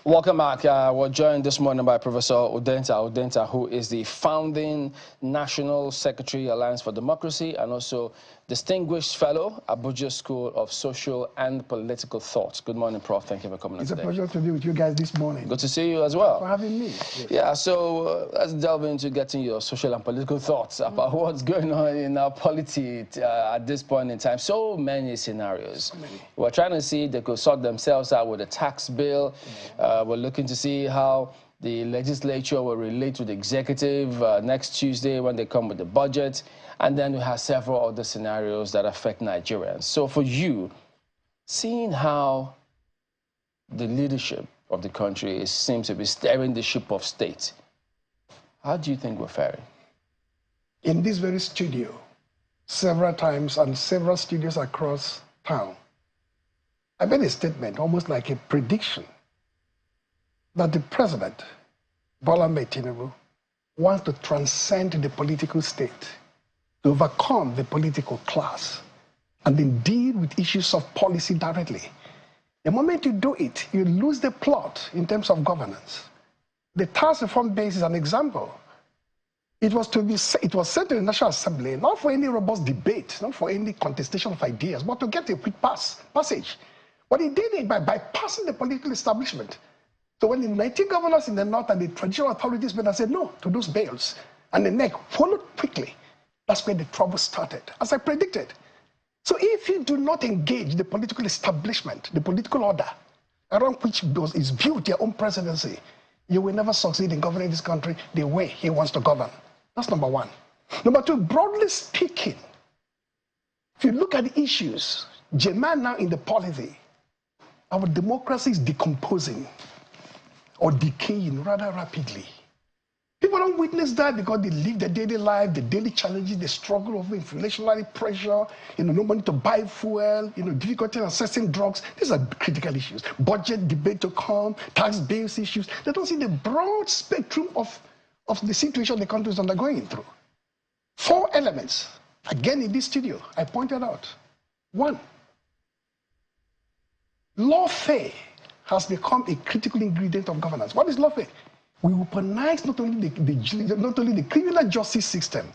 Welcome back. We're joined this morning by Professor Udenta, who is the founding National Secretary, Alliance for Democracy, and also Distinguished Fellow, Abuja School of Social and Political Thought. Good morning, Prof. Thank you for coming today. It's a pleasure to be with you guys this morning. Good to see you as well. Thanks for having me. Yes. Yeah, so let's delve into getting your social and political thoughts about what's going on in our polity at this point in time. So many scenarios. We're trying to see if they could sort themselves out with a tax bill. We're looking to see how the legislature will relate to the executive next Tuesday when they come with the budget. And then we have several other scenarios that affect Nigerians. So for you, seeing how the leadership of the country seems to be steering the ship of state, how do you think we're faring? In this very studio, several times, and several studios across town, I made a statement, almost like a prediction, that the President, Bola Tinubu, wants to transcend the political state, to overcome the political class, and then deal with issues of policy directly. The moment you do it, you lose the plot in terms of governance. The tax reform base is an example. It was sent to the National Assembly, not for any robust debate, not for any contestation of ideas, but to get a quick passage. But he did it by bypassing the political establishment. So when the 19 governors in the north and the traditional authorities went and said no to those bills, and the NEC followed quickly, that's where the trouble started, as I predicted. So if you do not engage the political establishment, the political order, around which is built your own presidency, you will never succeed in governing this country the way he wants to govern. That's number one. Number two, broadly speaking, if you look at the issues, germane now in the polity, our democracy is decomposing or decaying rather rapidly. People don't witness that because they live their daily life, the daily challenges, the struggle over inflationary pressure, no money to buy fuel, difficulty in accessing drugs. These are critical issues. Budget debate to come, tax base issues. They don't see the broad spectrum of the situation the country is undergoing through. 4 elements, again in this studio, I pointed out. 1, lawfare has become a critical ingredient of governance. What is lawfare? We weaponize not only the criminal justice system,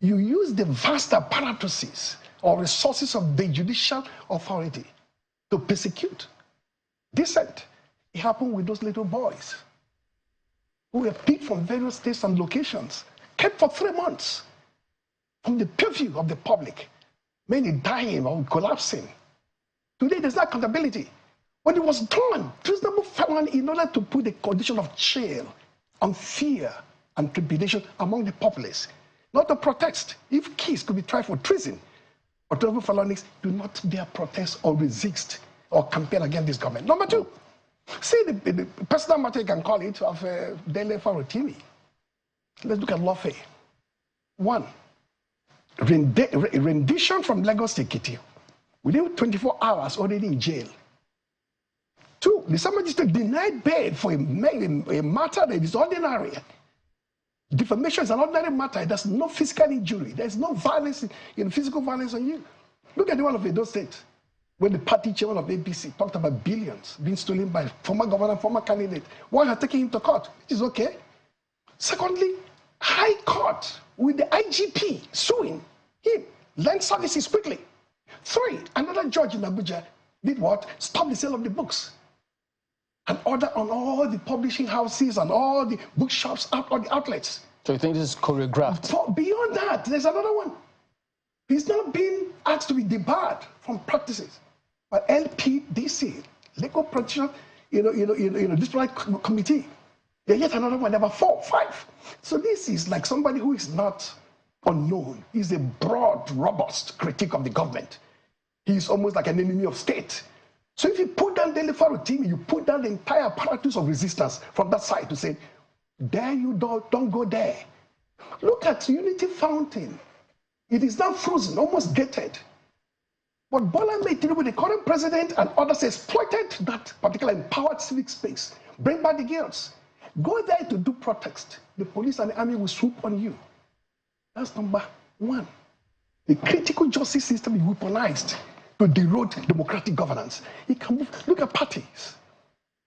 you use the vast apparatuses or resources of the judicial authority to persecute dissent. It happened with those little boys who were picked from various states and locations, kept for 3 months from the purview of the public, many dying or collapsing. Today there's no accountability. When it was done, reasonable felon in order to put the condition of chill and fear and trepidation among the populace, not to protest. If kids could be tried for treason, but reasonable felonies do not dare protest or resist or campaign against this government. Number 2, see the personal matter, you can call it, of Dele Farotimi. Let's look at lawfare. 1, rendition from Lagos to Ekiti. Within 24 hours, already in jail. 2, the same magistrate denied bail for a matter that is ordinary. Defamation is an ordinary matter. There's no physical injury. There's no violence, physical violence on you. Look at the one of Edo State, when the party chairman of APC talked about billions being stolen by former governor, former candidate. One had taken him to court, which is okay. Secondly, High Court with the IGP suing him, lend services quickly. 3, another judge in Abuja did what? Stop the sale of the books. An order on all the publishing houses and all the bookshops, all the outlets. So you think this is choreographed? Beyond that, there's another one. He's not being asked to be debarred from practices. But LPDC, Legal Protection, Disciplinary Committee. There's yet another one, number 4, 5. So this is like somebody who is not unknown. He's a broad, robust critique of the government. He's almost like an enemy of state. So if you put down Dele Farotimi, you put down the entire apparatus of resistance from that side to say, there you don't go there. Look at Unity Fountain. It is now frozen, almost gated. But Bola Tinubu, the current president, and others exploited that particular empowered civic space. Bring back the girls. Go there to do protest. The police and the army will swoop on you. That's number 1. The critical justice system is weaponized to erode democratic governance. It can move. Look at parties.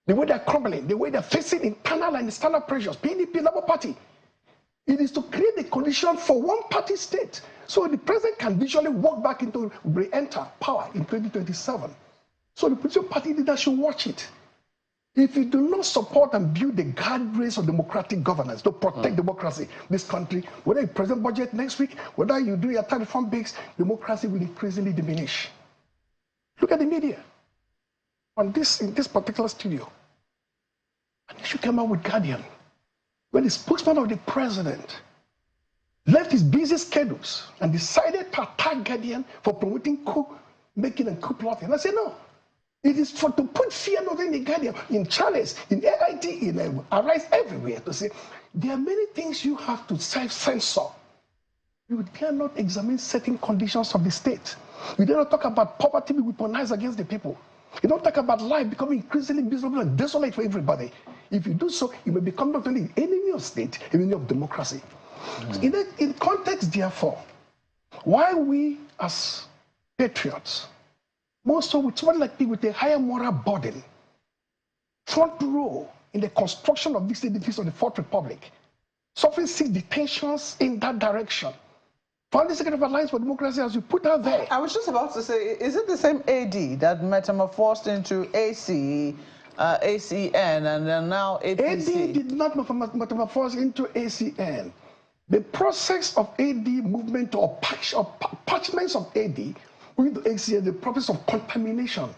the way they're crumbling, the way they're facing internal and external pressures, PDP, Labour Party. It is to create the condition for one-party state, so the president can visually walk back into, re-enter power in 2027. So the political party leaders should watch it. If you do not support and build the guardrails of democratic governance to protect democracy, this country, whether you present budget next week, whether you do your tax reform bill, democracy will increasingly diminish. Look at the media. In this particular studio, an issue came out with Guardian, when the spokesman of the president left his busy schedules and decided to attack Guardian for promoting coup making and coup plotting. I said, no. It is to put fear not in the Guardian, in Charles, in AIT, in Arise, everywhere, to say there are many things you have to self-censor. You cannot examine certain conditions of the state. You do not talk about poverty being weaponized against the people. You don't talk about life becoming increasingly miserable and desolate for everybody. If you do so, you may become not only an enemy of state, an enemy of democracy. In context, therefore, why we as patriots, more so with someone like me with a higher moral burden, front row in the construction of this edifice of the Fourth Republic, suffering 6 detentions in that direction, Founding Secretary of Alliance for Democracy, as you put out there. I was just about to say, is it the same AD that metamorphosed into AC, ACN, and then now APC? AD did not metamorphose into ACN. The process of AD movement or parchments of AD moving to ACN, the process of contamination.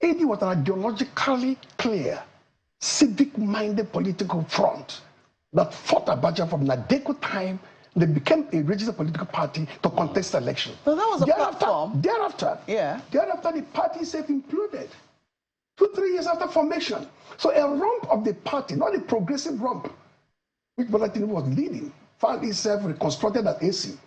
AD was an ideologically clear, civic-minded political front that fought Abacha from Nadeko time. They became a registered political party to contest the election. So that was a platform. Thereafter, the party self-imploded. 2-3 years after formation. So a rump of the party, not a progressive rump, which Bola Tinubu was leading, found itself reconstructed as AC.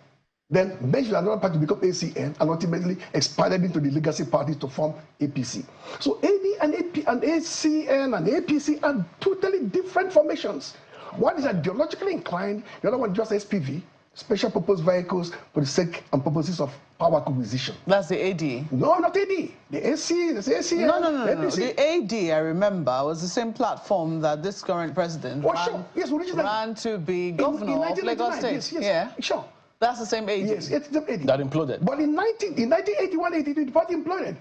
Then merged with another party to become ACN and ultimately expanded into the legacy party to form APC. So AD and ACN and APC are totally different formations. One is ideologically inclined, the other one just SPV, special purpose vehicles for the sake and purposes of power acquisition. That's the AD? No, not AD. The AC, the ACN. No. The AD, I remember, was the same platform that this current president ran to be governor of Lagos State. Yes, sure. That's the same AD? Yes, it's the AD. That imploded. But in 1981-82, the party imploded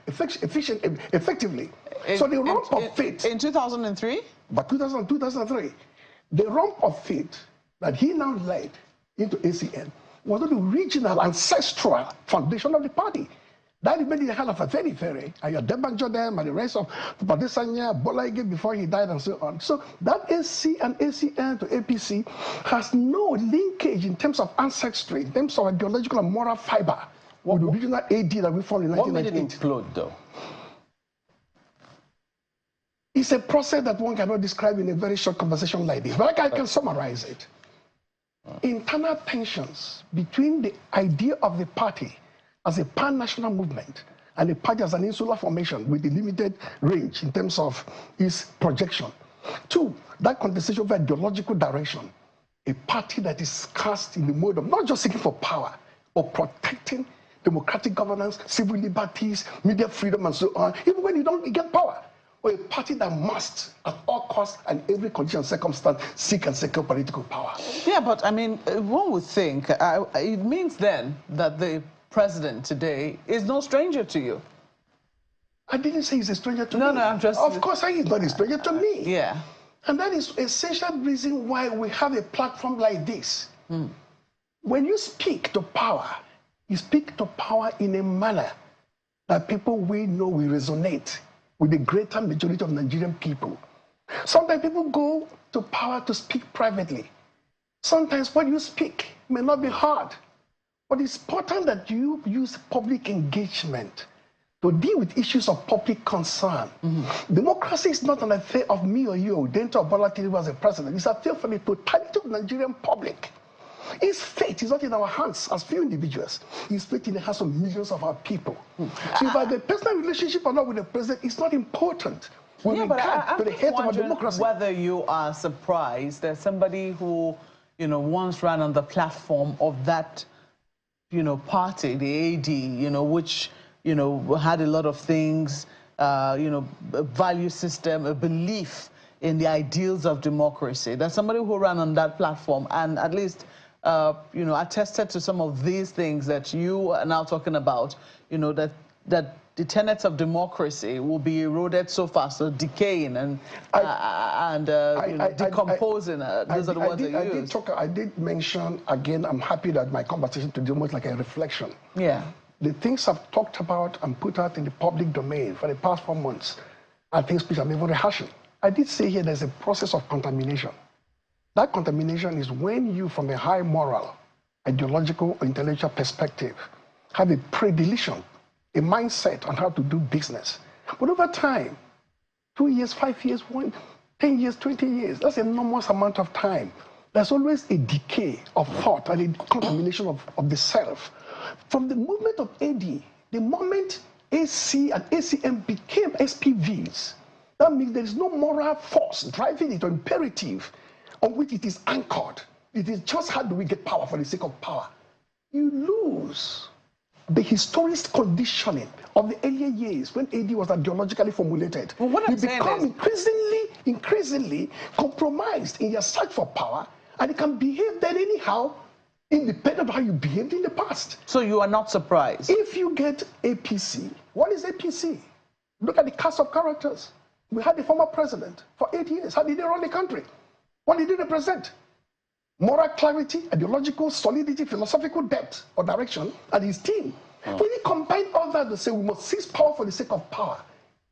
effectively. So the rump of fate... In 2003? But 2003, the rump of fate that he now led into ACN was not the regional ancestral foundation of the party. That remained in the hand of a very, and your Debanjo them and the rest of Padesanya, Bola before he died and so on. So that AC and ACN to APC has no linkage in terms of ancestry, in terms of ideological and moral fiber with the original AD that we formed in 1998. What made it explode, though? It's a process that one cannot describe in a very short conversation like this, but I can summarize it. Internal tensions between the idea of the party as a pan-national movement and the party as an insular formation with a limited range in terms of its projection. 2, that contestation of ideological direction, a party that is cast in the mode of not just seeking for power, but protecting democratic governance, civil liberties, media freedom, and so on, even when you don't get power. Or a party that must, at all costs and every condition and circumstance, seek and secure political power. Yeah, but I mean, one would think, it means then that the president today is no stranger to you. I didn't say he's a stranger to me. No, I'm just... Of course, he's not a stranger to me. Yeah. And that is essential reason why we have a platform like this. When you speak to power, you speak to power in a manner that people we know will resonate with the greater majority of Nigerian people. Sometimes people go to power to speak privately. Sometimes what you speak may not be hard, but it's important that you use public engagement to deal with issues of public concern. Democracy is not an affair of me or you, Udenta or Bola Tinubu as a president. It's an affair for the totality of the Nigerian public. His fate is not in our hands as few individuals. His fate in the hands of millions of our people. So if I have a personal relationship or not with the president, it's not important. With regard to the head of our democracy. Whether you are surprised that somebody who, once ran on the platform of that, party, the AD, which, had a lot of things you know, a value system, a belief in the ideals of democracy. There's somebody who ran on that platform and at least, you know, attested to some of these things that you are now talking about, you know, that the tenets of democracy will be eroded so fast, so decaying and decomposing. Those are the words I used. I did mention, again, I'm happy that my conversation today was like a reflection. Yeah. The things I've talked about and put out in the public domain for the past 4 months are things which I'm even rehashing. I did say here there's a process of contamination. That contamination is when you, from a high moral, ideological, or intellectual perspective, have a predilection, a mindset on how to do business. But over time, 2 years, 5 years, 10 years, 20 years, that's an enormous amount of time. There's always a decay of thought and a contamination of the self. From the movement of AD, the moment AC and ACM became SPVs, that means there is no moral force driving it or imperative on which it is anchored. It is just how do we get power for the sake of power. You lose the historic conditioning of the earlier years when AD was ideologically formulated. Well, what I'm you become increasingly compromised in your search for power, and it can behave then anyhow, independent of how you behaved in the past. So you are not surprised? If you get APC, what is APC? Look at the cast of characters. We had the former president for 8 years. How did he run the country? What did he represent? Moral clarity, ideological solidity, philosophical depth or direction, and his team. When you combine all that to say we must seize power for the sake of power,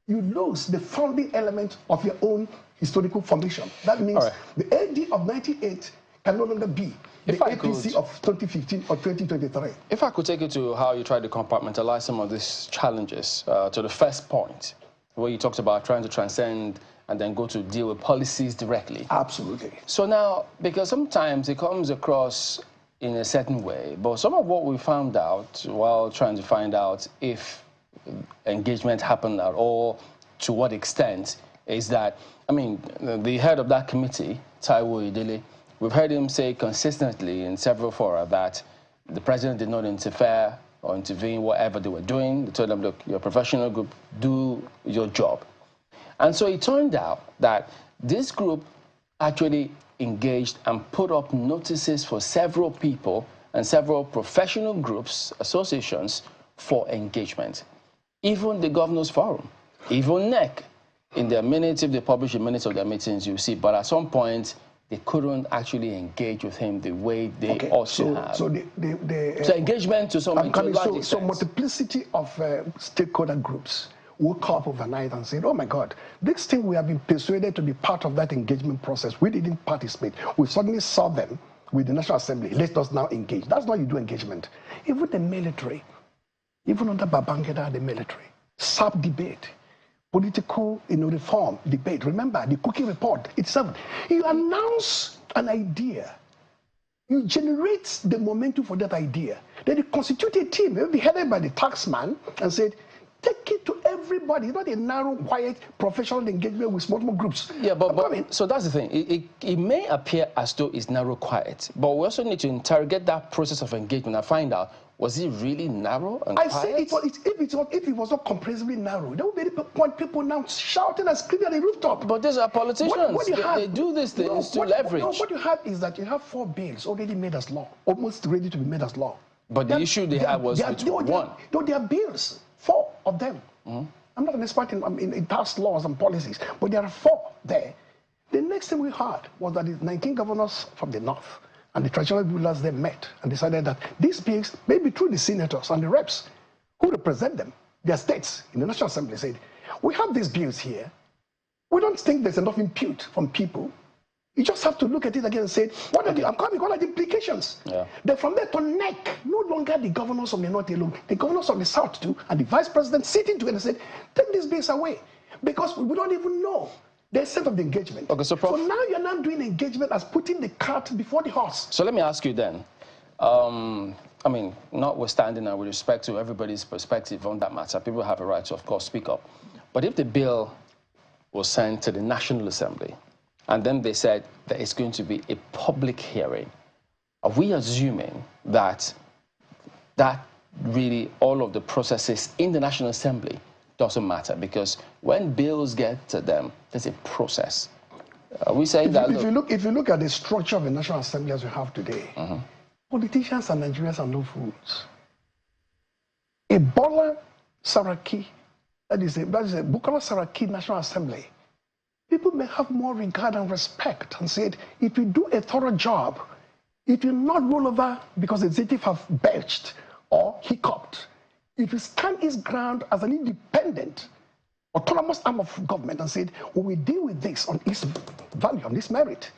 you lose the founding element of your own historical formation. That means the AD of 98 can no longer be the APC of 2015 or 2023. If I could take you to how you try to compartmentalize some of these challenges, to the first point, where you talked about trying to transcend and then go to deal with policies directly. Absolutely. So now, because sometimes it comes across in a certain way, but some of what we found out while trying to find out if engagement happened at all, to what extent, is that, I mean, the head of that committee, Taiwo Idele, we've heard him say consistently in several fora that the president did not interfere or intervene whatever they were doing. They told them, look, you're a professional group, do your job. And so it turned out that this group actually engaged and put up notices for several people and several professional groups, associations, for engagement. Even the Governors Forum, even NEC, in their minutes, if they publish the minutes of their meetings, you see, but at some point, they couldn't actually engage with him the way they ought to have. So engagement to some extent. So multiplicity of stakeholder groups woke up overnight and said, oh my God, this thing we have been persuaded to be part of that engagement process. We didn't participate. We suddenly saw them with the National Assembly. Let us now engage. That's how you do engagement. Even the military, even under Babangida, the military, SAP debate, political reform debate. Remember, the Cookie Report itself. You announce an idea. You generate the momentum for that idea. Then you constitute a team, maybe headed by the taxman, and said, take it to everybody, not a narrow, quiet, professional engagement with small groups. Yeah, but so that's the thing. It may appear as though it's narrow, quiet, but we also need to interrogate that process of engagement and find out, was it really narrow and quiet? I say if it was not comprehensively narrow, there would be people now shouting and screaming at the rooftop. But these are politicians. They do these things to leverage. No, what you have is that you have 4 bills already made as law, almost ready to be made as law. But the issue they had was with one. No, there are bills, 4 of them. I'm not an expert in tax laws and policies, but there are 4 there. The next thing we heard was that the 19 governors from the north and the traditional rulers they met and decided that these bills, maybe through the senators and the reps who represent them, their states in the National Assembly, said, we have these bills here. We don't think there's enough input from people. You just have to look at it again and say, what are the implications? Yeah. Then from there to NEC, no longer the governors of the north alone, the governors of the south too, and the vice president sitting together and said, take these bills away, because we don't even know the extent of the engagement. Okay, so now you're not doing engagement as putting the cart before the horse. So let me ask you then, I mean, notwithstanding and with respect to everybody's perspective on that matter, people have a right to, of course, speak up. But if the bill was sent to the National Assembly, and then they said that it's going to be a public hearing, are we assuming that really all of the processes in the National Assembly doesn't matter, because when bills get to them, there's a process. We say that if you look at the structure of the National Assembly as we have today, politicians and Nigerians are no fools. A Bola Saraki, that is a Bukola Saraki National Assembly, people may have more regard and respect and said, if we do a thorough job, it will not roll over because the executive have belched or hiccuped. If we stand its ground as an independent, autonomous arm of government and said, we will deal with this on its value, on its merit.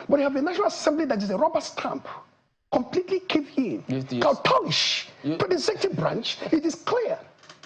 But you have a National Assembly that is a rubber stamp, completely cave in, cartoonish to the executive branch. It is clear.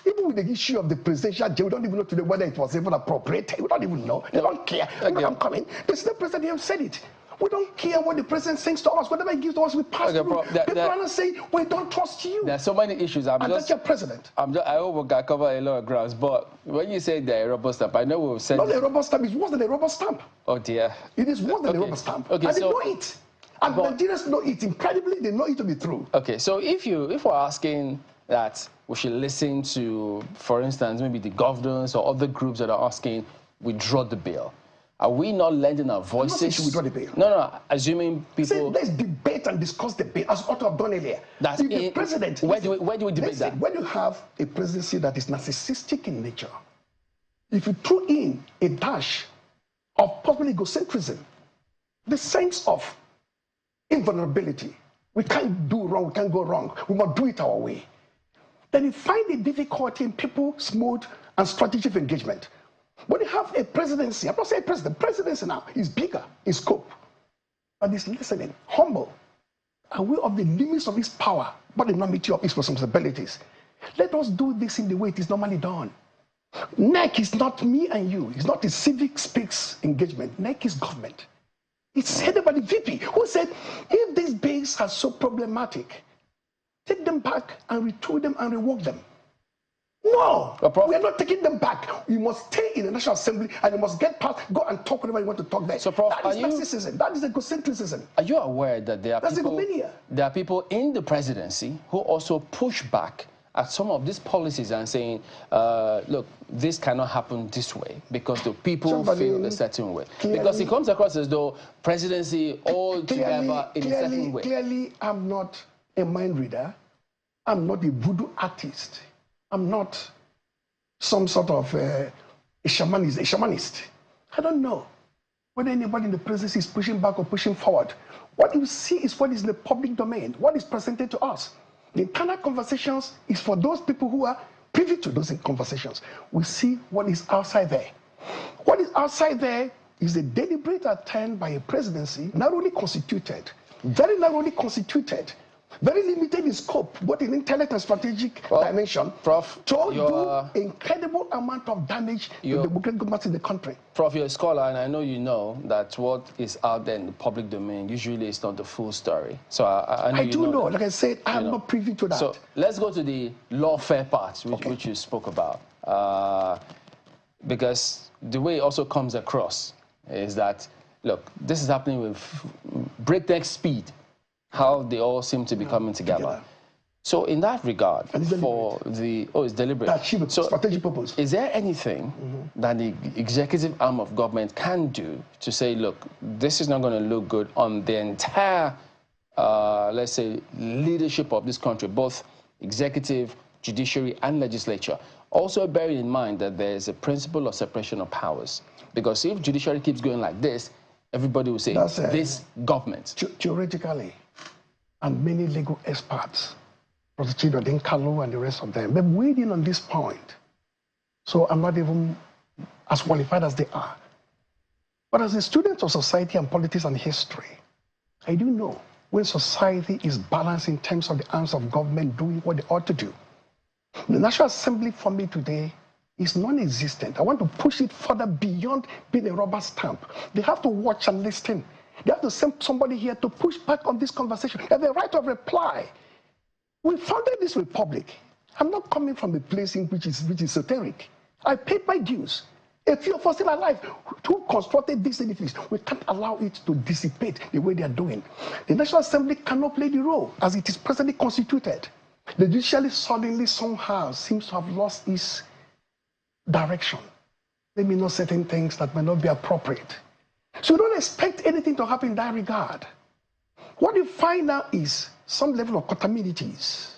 Even with the issue of the presidential jail, we don't even know today whether it was even appropriate. We don't even know. They don't care. I'm coming. The state president have said it. We don't care what the president thinks to us. Whatever he gives to us, we pass through. People are not saying, we don't trust you. There are so many issues. That's your president. I hope we can cover a lot of grounds, but when you say the rubber stamp, I know we've said... No, the rubber stamp is worse than a rubber stamp. Oh, dear. It is worse than a rubber stamp. Okay, and they know it. And Nigerians know it. Incredibly, they know it to be true. Okay, so if we're asking that we should listen to, for instance, maybe the governors or other groups that are asking, withdraw the bill, are we not lending our voices? Should withdraw the bill. No, assuming people... Say, let's debate and discuss the bill, as Otto have done earlier. That's if the president... Where do we debate that? When you have a presidency that is narcissistic in nature, if you throw in a dash of possible egocentrism, the sense of invulnerability, we can't do wrong, we can't go wrong, we must do it our way, then you find a difficulty in people's mood and strategy of engagement. When you have a presidency, I'm not saying president, presidency now is bigger in scope, but it's listening, humble, aware of the limits of his power, but the enormity of his responsibilities. Let us do this in the way it is normally done. NEC is not me and you. It's not a civic speaks engagement. NEC is government. It's headed by the VP, who said, if these bills are so problematic, take them back and retool them and rework them. No, we are not taking them back. We must stay in the National Assembly and you must get past, go and talk whatever you want to talk there. So, Prof, that is narcissism. That is egocentrism. Are you aware that there are people in the presidency who also push back at some of these policies and saying, look, this cannot happen this way because the people feel a certain way? Because it comes across as though presidency all together in a certain way. Clearly, I'm not a mind reader. I'm not a voodoo artist. I'm not some sort of a shamanist. I don't know whether anybody in the presidency is pushing back or pushing forward. What you see is what is in the public domain, what is presented to us. The internal conversations is for those people who are privy to those conversations. We see what is outside there. What is outside there is a deliberate attempt by a presidency, narrowly constituted, very narrowly constituted, very limited in scope, both in intellect and strategic dimension, Prof, to do incredible amount of damage to the democratic government in the country. Prof, you're a scholar, and I know you know that what is out there in the public domain usually is not the full story. So I do know. Like I said, I'm not privy to that. So let's go to the lawfare part, which you spoke about. Because the way it also comes across is that, look, this is happening with breakneck speed, how they all seem to be coming together. So in that regard, for the... Oh, it's deliberate. So strategic purpose. Is there anything that the executive arm of government can do to say, look, this is not going to look good on the entire, let's say, leadership of this country, both executive, judiciary, and legislature? Also bearing in mind that there is a principle of separation of powers. Because if judiciary keeps going like this, everybody will say, this government. Theoretically, and many legal experts, Prof Udenta and the rest of them, they're waiting on this point. So I'm not even as qualified as they are. But as a student of society and politics and history, I do know when society is balanced in terms of the arms of government doing what they ought to do. The National Assembly for me today is non-existent. I want to push it further beyond being a rubber stamp. They have to watch and listen. They have to send somebody here to push back on this conversation. They have the right of reply. We founded this republic. I'm not coming from a place in which is esoteric. I paid my dues. A few of us still alive who constructed this edifice. We can't allow it to dissipate the way they are doing. The National Assembly cannot play the role as it is presently constituted. The judiciary suddenly somehow seems to have lost its direction. Let me know certain things that may not be appropriate. So you don't expect anything to happen in that regard. What you find now is some level of contaminanities,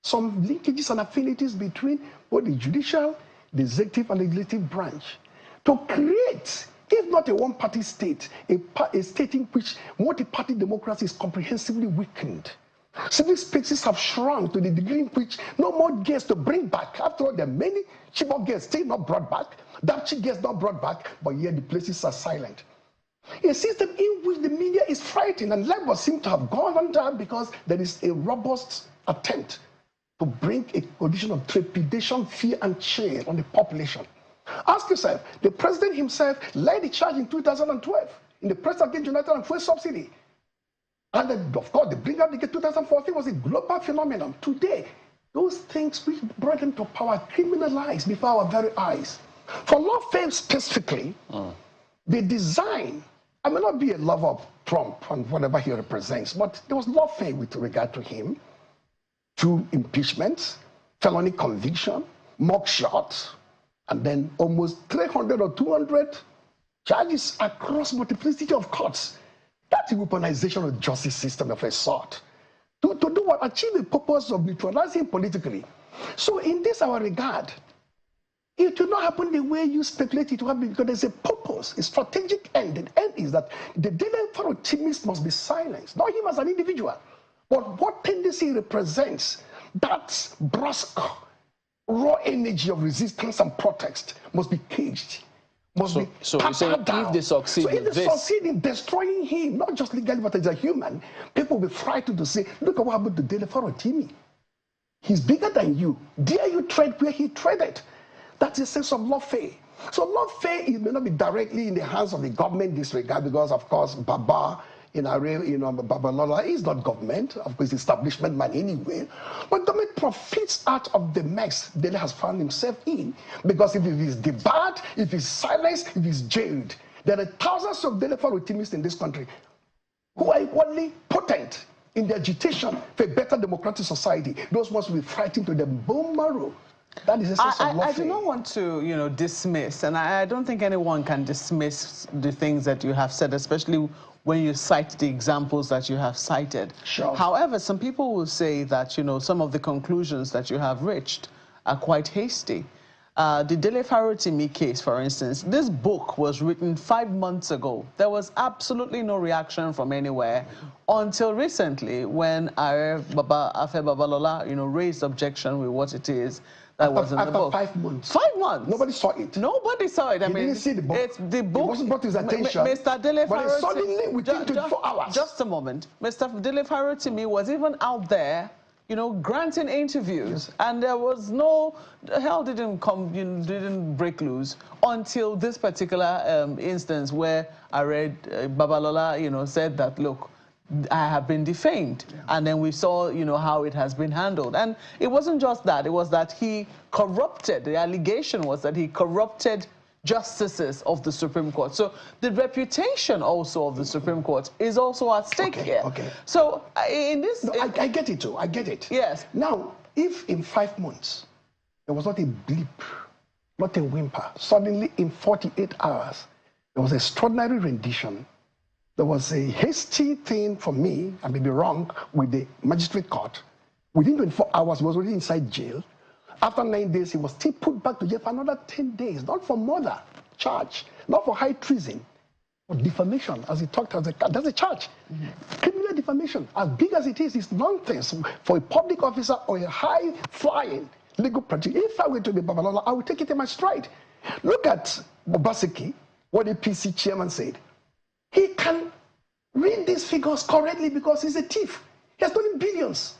some linkages and affinities between both the judicial, the executive, and legislative branch to create, if not a one-party state, a state in which multi-party democracy is comprehensively weakened. Civic spaces have shrunk to the degree in which no more guests to bring back. After all, there are many Chibok guests still not brought back, Dapchi guests not brought back, but yet the places are silent. A system in which the media is frightened, and Lagos seems to have gone under because there is a robust attempt to bring a condition of trepidation, fear, and shame on the population. Ask yourself, the president himself led the charge in 2012 in the press against United and fuel subsidy. And then, of course, the bring up the 2014 was a global phenomenon. Today, those things which brought them to power are criminalized before our very eyes. For lawfare specifically, the design, I may not be a lover of Trump and whatever he represents, but there was lawfare with regard to him through impeachment, felony conviction, mock shots, and then almost 300 or 200 charges across multiplicity of courts. That's the weaponization of the justice system of a sort. To do what? Achieve the purpose of neutralizing politically. So in this our regard, it will not happen the way you speculate it will happen, because there's a purpose, a strategic end. The end is that the Delaware optimist must be silenced, not him as an individual, but what tendency represents, that brusque, raw energy of resistance and protest must be caged. So you're saying if they succeed succeed in destroying him, not just legally, but as a human, people will be frightened to say, look at what happened to Delaware Timmy. He's bigger than you. Dare you tread where he treaded? That's a sense of lawfare. So lawfare may not be directly in the hands of the government in this regard, because of course Baba Babalola is not government, of course establishment man anyway. But government profits out of the mess Dele has found himself in, because if he is debarred, if he's silenced, if he's jailed, there are thousands of Dele optimists in this country who are equally potent in the agitation for a better democratic society. Those must be frightened to the bone marrow. That is a sense of lawfare. I do not want to, dismiss, and I don't think anyone can dismiss the things that you have said, especially when you cite the examples that you have cited. Sure. However, some people will say that, some of the conclusions that you have reached are quite hasty. The Dele Farotimi case, for instance, this book was written 5 months ago. There was absolutely no reaction from anywhere until recently when Baba Afe Babalola, raised objection with what it is that was in the book. 5 months. 5 months. Nobody saw it. Nobody saw it. I mean, didn't see the book. It's the book. It wasn't brought to his attention. Mr. Dele but suddenly, within 24 hours. Just a moment. Mr. Dele Farotimi was even out there, granting interviews, and there was no, hell didn't come, didn't break loose until this particular instance where I read Babalola, said that, look, I have been defamed. Yeah. And then we saw, how it has been handled. And it wasn't just that. It was that he corrupted. The allegation was that he corrupted justices of the Supreme Court. So the reputation also of the Supreme Court is also at stake here. Okay. So in this... No, I get it too. I get it. Yes. Now, if in 5 months there was not a blip, not a whimper, suddenly in 48 hours there was extraordinary rendition. There was a hasty thing for me, I may be wrong, with the magistrate court. Within 24 hours, he was already inside jail. After 9 days, he was still put back to jail for another 10 days, not for murder charge, not for high treason, but defamation, as he talked as that's a charge. Criminal defamation, as big as it is nonsense for a public officer or a high-flying legal practice. If I were to be Babalola, I would take it in my stride. Look at Obaseki, what the PC chairman said. He can read these figures correctly because he's a thief. He has done billions.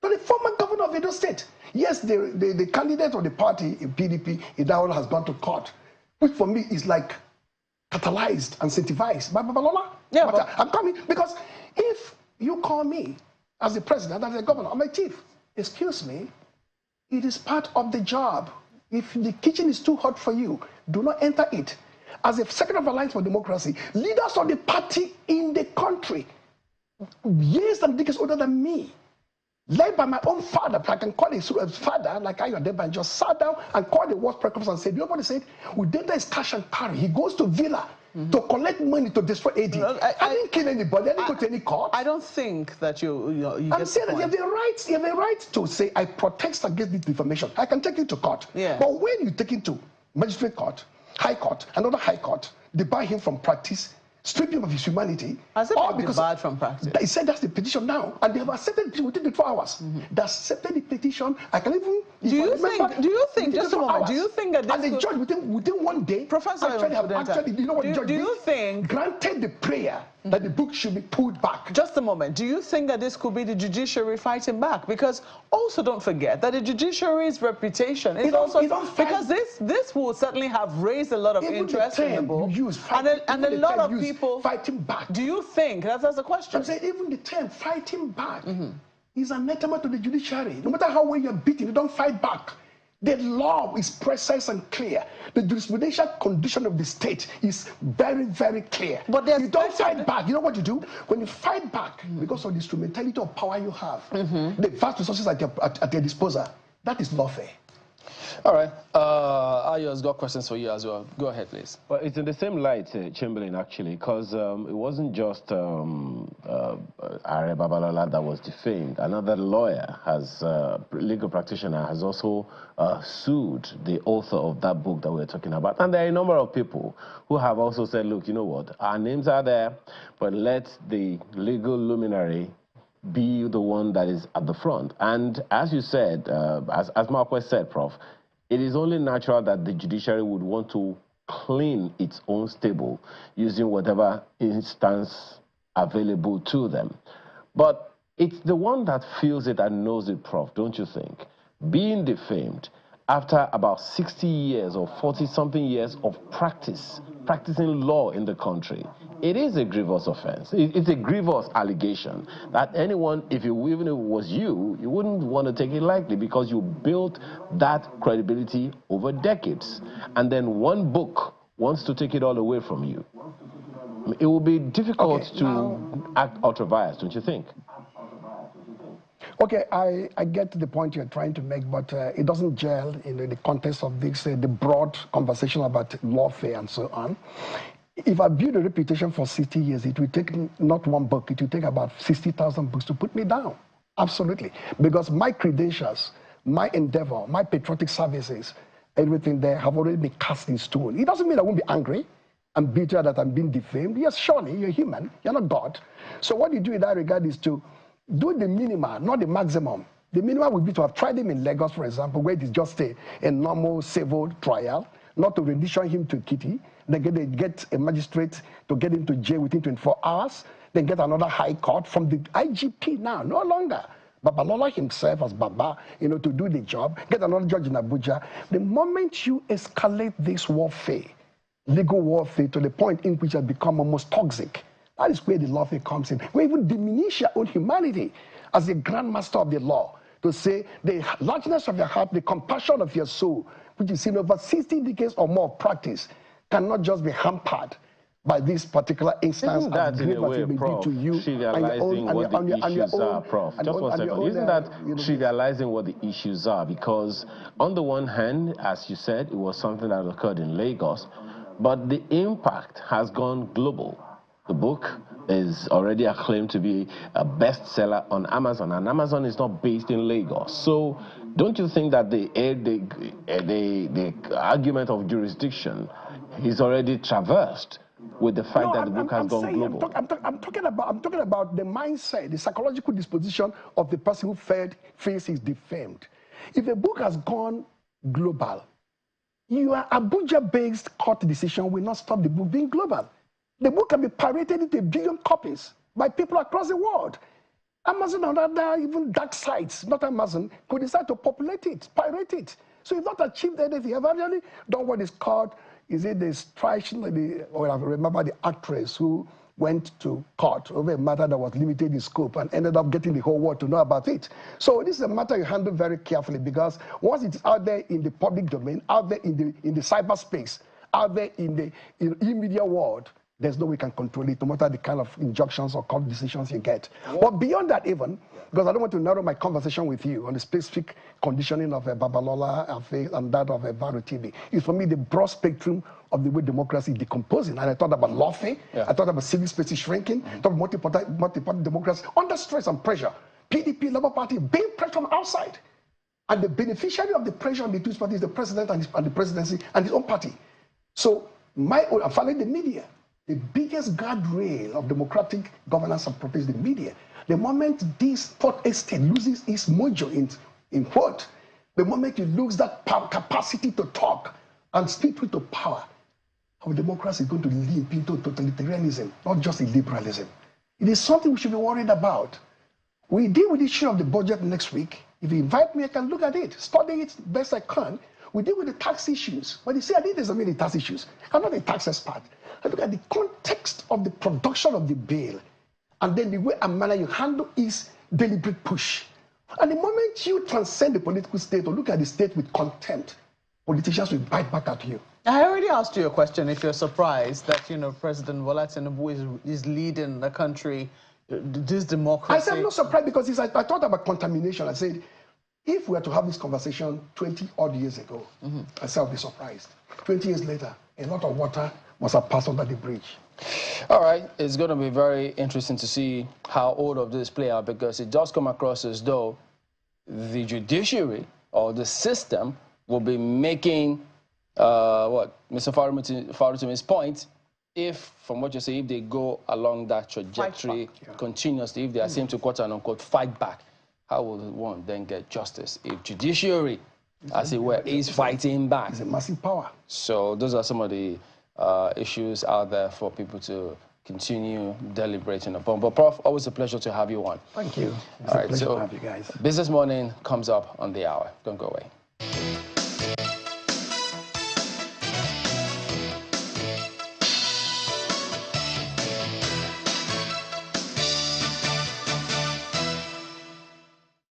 But the former governor of Edo State, yes, the candidate of the party in PDP, Idahola, has gone to court, which for me is like catalyzed and incentivized by Babalola. Yeah, but I'm coming because if you call me as the president, as the governor, I'm a thief. Excuse me, it is part of the job. If the kitchen is too hot for you, do not enter it. As a Secretary of Alliance for Democracy, leaders of the party in the country, years and decades older than me, led by my own father, but I can call his father, like Udenta, and just sat down and called the war precursor and said, nobody said, Udenta is cash and carry. He goes to Villa to collect money to destroy AD. I didn't kill anybody. I didn't go to any court. I don't think that you I'm saying that you have the right to say, I protest against this information. I can take it to court. Yeah. But when you take it to magistrate court, high court, another high court, they bar him from practice, strip him of his humanity. Has it been debarred from practice? He said that's the petition now, and they have accepted it within the 4 hours. They accepted the petition. I can even. Do you think? Just a moment. Do you think that this and the judge within 1 day, Professor actually, you know what the judge did? Do you think granted the prayer that the book should be pulled back? Just a moment. Do you think that this could be the judiciary fighting back? Because also don't forget that the judiciary's reputation is because this will certainly have raised a lot of interest in the book, and a lot of people fighting back. Do you think that's a question? I'm saying even the term fighting back is anathema to the judiciary. No matter how well you're beaten, you don't fight back. The law is precise and clear. The jurisprudential condition of the state is very, very clear. But you don't fight back. You know what you do? When you fight back, because of the instrumentality of power you have, the vast resources at your disposal, that is lawfare. All right. Ayo's got questions for you as well. Go ahead, please. Well, it's in the same light, Chamberlain, actually, because it wasn't just Are Babalola that was defamed. Another lawyer, legal practitioner, has also sued the author of that book that we're talking about. And there are a number of people who have also said, look, you know what, our names are there, but let the legal luminary be the one that is at the front. And as you said, as Marquez said, Prof, it is only natural that the judiciary would want to clean its own stable using whatever instance available to them. But it's the one that feels it and knows it, Prof, don't you think? Being defamed after about 60 years or 40-something years of practicing law in the country, it is a grievous offense. It's a grievous allegation that anyone, even if it was you wouldn't want to take it lightly because you built that credibility over decades. And then one book wants to take it all away from you. It will be difficult to act ultra-biased, don't you think? Okay, I get the point you're trying to make, but it doesn't gel in the context of this, the broad conversation about lawfare and so on. If I build a reputation for 60 years, it will take not one book, it will take about 60,000 books to put me down. Absolutely. Because my credentials, my endeavor, my patriotic services, everything there have already been cast in stone. It doesn't mean I won't be angry and bitter that I'm being defamed. Yes, surely, you're human, you're not God. So what you do in that regard is to do the minimum, not the maximum. The minimum would be to have tried him in Lagos, for example, where it is just a normal civil trial, not to rendition him to Kitty. Then get a magistrate to get him to jail within 24 hours. Then get another high court from the IGP now, no longer. Babalola himself as Baba, to do the job. Get another judge in Abuja. The moment you escalate this warfare, legal warfare, to the point in which it has become almost toxic, that is where the lawfare comes in. We even diminish your own humanity as a grandmaster of the law to say the largeness of your heart, the compassion of your soul, which is in over 60 decades or more of practice, cannot just be hampered by this particular instance. Isn't that, in a way, Prof, trivializing what the issues are, Prof? Just 1 second. Isn't that trivializing what the issues are? Because on the one hand, as you said, it was something that occurred in Lagos, but the impact has gone global. The book is already acclaimed to be a bestseller on Amazon, and Amazon is not based in Lagos. So don't you think that the argument of jurisdiction is already traversed with the fact that the book has gone global? I'm talking about the mindset, the psychological disposition of the person who feels is defamed. If a book has gone global, your Abuja-based court decision will not stop the book being global. The book can be pirated into 1 billion copies by people across the world. Amazon and other even dark sites, not Amazon, could decide to populate it, pirate it. So you've not achieved anything. I've actually done what is called, is it the strike, or I remember the actress who went to court over a matter that was limited in scope and ended up getting the whole world to know about it. So this is a matter you handle very carefully, because once it's out there in the public domain, out there in the cyberspace, out there in the e-media world, there's no way you can control it, no matter the kind of injunctions or court decisions you get. But beyond that even, because I don't want to narrow my conversation with you on the specific conditioning of Babalola and that of Baro TV, is for me the broad spectrum of the way democracy is decomposing. And I thought about lawfare, I thought about civil spaces shrinking, I thought about multi-party democracy under stress and pressure. PDP, Labour Party, being pressure from outside. And the beneficiary of the pressure on the two parties is the president and the presidency and his own party. So I'm following the media. The biggest guardrail of democratic governance and protects the media. The moment this fourth estate loses its mojo in what? The moment you lose that capacity to talk and speak to power, our democracy is going to leap into totalitarianism, not just illiberalism. It is something we should be worried about. We deal with the issue of the budget next week. If you invite me, I can look at it, study it best I can. We deal with the tax issues. But you see, I didn't examine the tax issues. I'm not a tax expert. I look at the context of the production of the bill, and then the way and manner you handle is deliberate push. And the moment you transcend the political state or look at the state with contempt, politicians will bite back at you. I already asked you a question if you're surprised that, President Bola Tinubu is leading the country, this democracy. I said I'm not surprised because I thought about contamination. I said, if we were to have this conversation 20-odd years ago, I said I'll be surprised. 20 years later, a lot of water must have passed under the bridge. All right, it's going to be very interesting to see how all of this play out, because it does come across as though the judiciary or the system will be making what Mr. Farutumi's point, if, from what you say, if they go along that trajectory continuously, if they seem to quote-unquote fight back, how will one then get justice if judiciary, as it were, is fighting back? It's a massive power. So those are some of the issues out there for people to continue deliberating upon. But Prof, always a pleasure to have you on. Thank you. It's All a right, pleasure so to have you guys. Business Morning comes up on the hour. Don't go away.